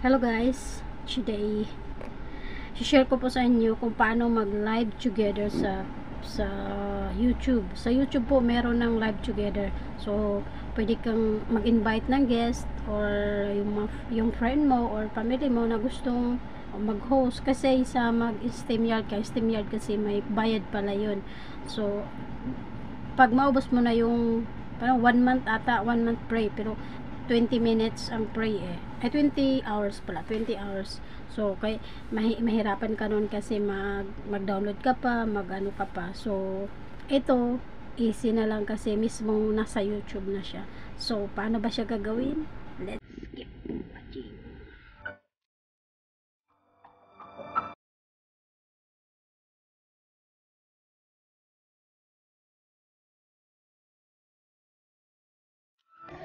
Hello guys, today share ko po sa inyo kung paano mag live together sa YouTube. Sa YouTube po meron ng live together. So pwede kang mag-invite ng guest or yung friend mo or family mo na gustong mag-host kasi sa mag-StreamYard kasi may bayad pala yun. So pag maubos mo na yung parang 1 month ata, 1 month pray, pero 20 minutes ang pray ay 20 hours pala, 20 hours. So kay mahirapan ka nun kasi mag-download ka pa, mag-ano ka pa. So ito easy na lang kasi mismong nasa YouTube na siya. So paano ba siya gagawin? Let's get watching.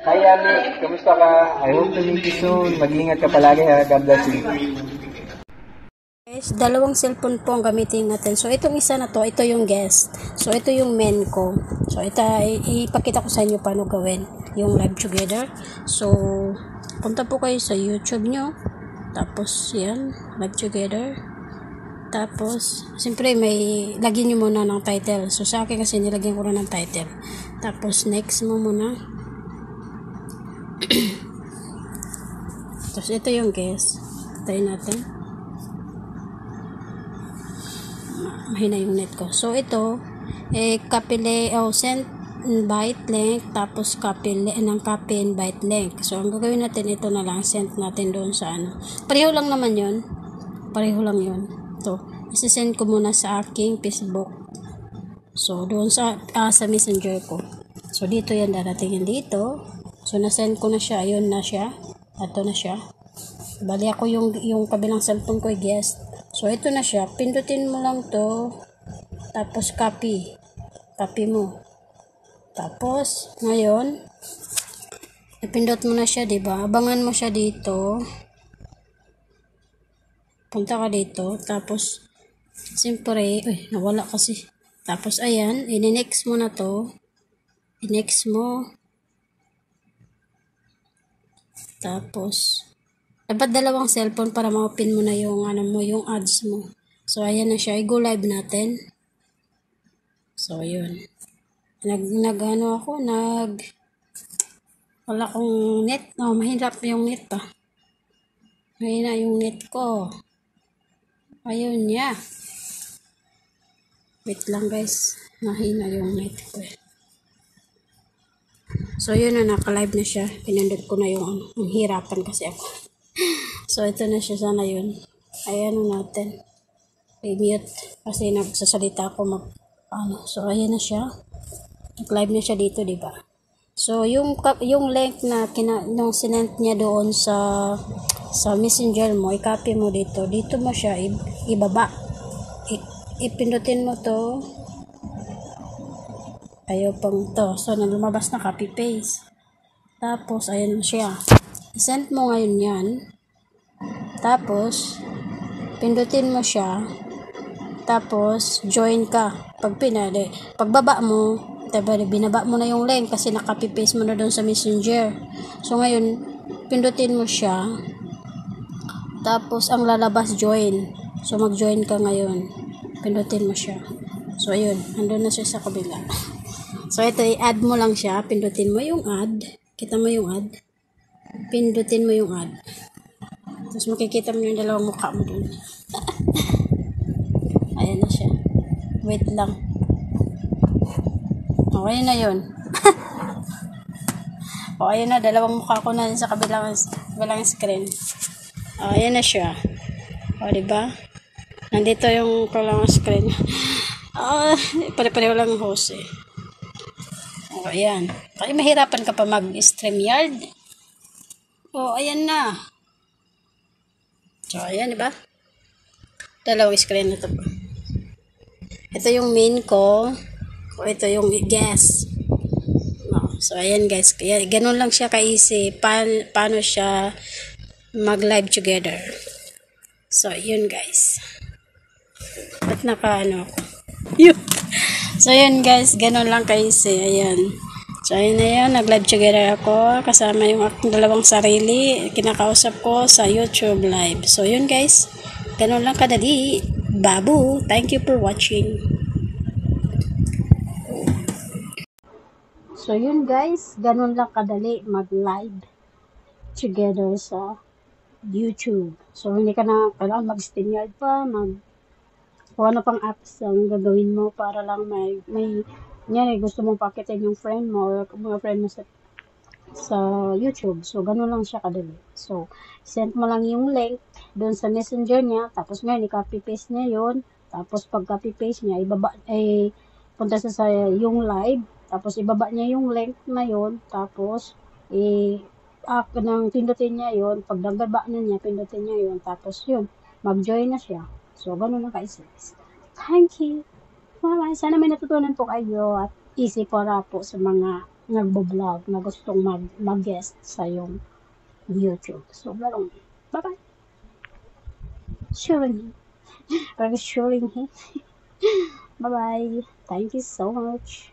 Hi Ali, kamusta ka? I hope to meet you soon. Mag-ingat ka palagi ha. God bless you. Guys, dalawang cellphone po ang gamitin natin. So itong isa na to, ito yung guest. So ito yung main ko. So ito, ipakita ko sa inyo paano gawin yung live together. So punta po kayo sa YouTube nyo. Tapos yan, live together. Tapos, siyempre may lagyan nyo muna ng title. So sa akin kasi nilagyan ko na ng title. Tapos next mo muna. Tapos ito yung guest. Try natin. Mahina yung net ko. So ito, copy send invite link, tapos copy invite link. So ang gagawin natin, ito na lang, send natin doon sa ano. Pareho lang naman yun. Pareho lang yun. So, isisend ko muna sa aking Facebook. So, doon sa messenger ko. So, dito yan, daratingin dito. So, nasend ko na siya. Ayun na siya. Ito na siya. Bali ako yung kabilang cellphone ko i-guest. So, ito na siya. Pindutin mo lang to. Tapos, copy. Copy mo. Tapos, ngayon, ipindot mo na siya, diba? Abangan mo siya dito. Punta ka dito. Tapos, siyempre, nawala kasi. Tapos, ayan. I-next mo na to. I-next mo. Tapos, dapat dalawang cellphone para ma-open mo na yung yung ads mo. So, ayan na siya. I-go live natin. So, yun. Wala kong net. No, mahirap yung net pa. Mahina yung net ko. Ayun niya. Wait lang guys. Mahina yung net ko. So, yun na, naka-live na siya. Pinindot ko na yung hirapan kasi ako. So, ito na siya. Sana yun. Ayan natin. I-mute. Kasi nagsasalita ako So, ayan na siya. Nag-live na siya dito, diba? So, yung link na nung sinend niya doon sa messenger mo, i-copy mo dito. Dito mo siya ibaba. Ipindutin mo to. Ayaw pang to. So, lumabas na copy paste. Tapos, ayan siya. Send mo ngayon yan. Tapos, pindutin mo siya. Tapos, join ka. Pagbaba mo, binaba mo na yung link kasi na-copy paste mo na doon sa messenger. So, ngayon, pindutin mo siya. Tapos, ang lalabas, join. So, mag-join ka ngayon. Pindutin mo siya. So, ayun. Nandun na siya sa kabila. So, ito, i-add mo lang siya. Pindutin mo yung add. Kita mo yung add. Pindutin mo yung add. Tapos, makikita mo yung dalawang mukha mo dun. Ayan na siya. Wait lang. Okay na yun. Ayan na. Dalawang mukha ko na sa kabilang screen. Ayan na siya. Diba? Nandito yung kabilang screen. Pare-pareho lang yung host eh. Ayan. Kaya mahirapan ka pa mag-StreamYard. Ayan na. So, ayan, diba? Dalawang screen na ito po. Ito yung main ko. Ito yung guest. So, ayan guys. Kaya, ganun lang siya ka-easy. Paano siya mag-live together. So, yun guys. Ba't ako? So, yun guys. Ganun lang ka-easy. Ayan. So, So, ayun na yun. Nag-live together ako. Kasama yung aking dalawang sarili. Kinakausap ko sa YouTube live. So, yun guys. Ganun lang kadali. Babu. Thank you for watching. So, yun guys. Ganun lang kadali mag-live together sa YouTube. So, hindi ka na kailangan mag-StreamYard pa, kung ano pang apps ang gagawin mo para lang may gusto mong pakitin yung friend mo or mga friend mo sa YouTube. So, ganun lang siya kadali. So, send mo lang yung link doon sa messenger niya, tapos ngayon, i-copy-paste niya yun, tapos pag copy-paste niya, punta sa yung live, tapos ibaba niya yung link na yun, tapos, pindutin niya yun, pag nagbaba na niya, pindutin niya yun, tapos yun, mag-join na siya. So, ganun lang ka-easy. Thank you. Bye-bye. Sana may natutunan po kayo at easy para po sa mga nagbo-vlog na gustong mag-guest sa yung YouTube. So, ganun. Bye-bye. Sharing. Bye-bye. Thank you so much.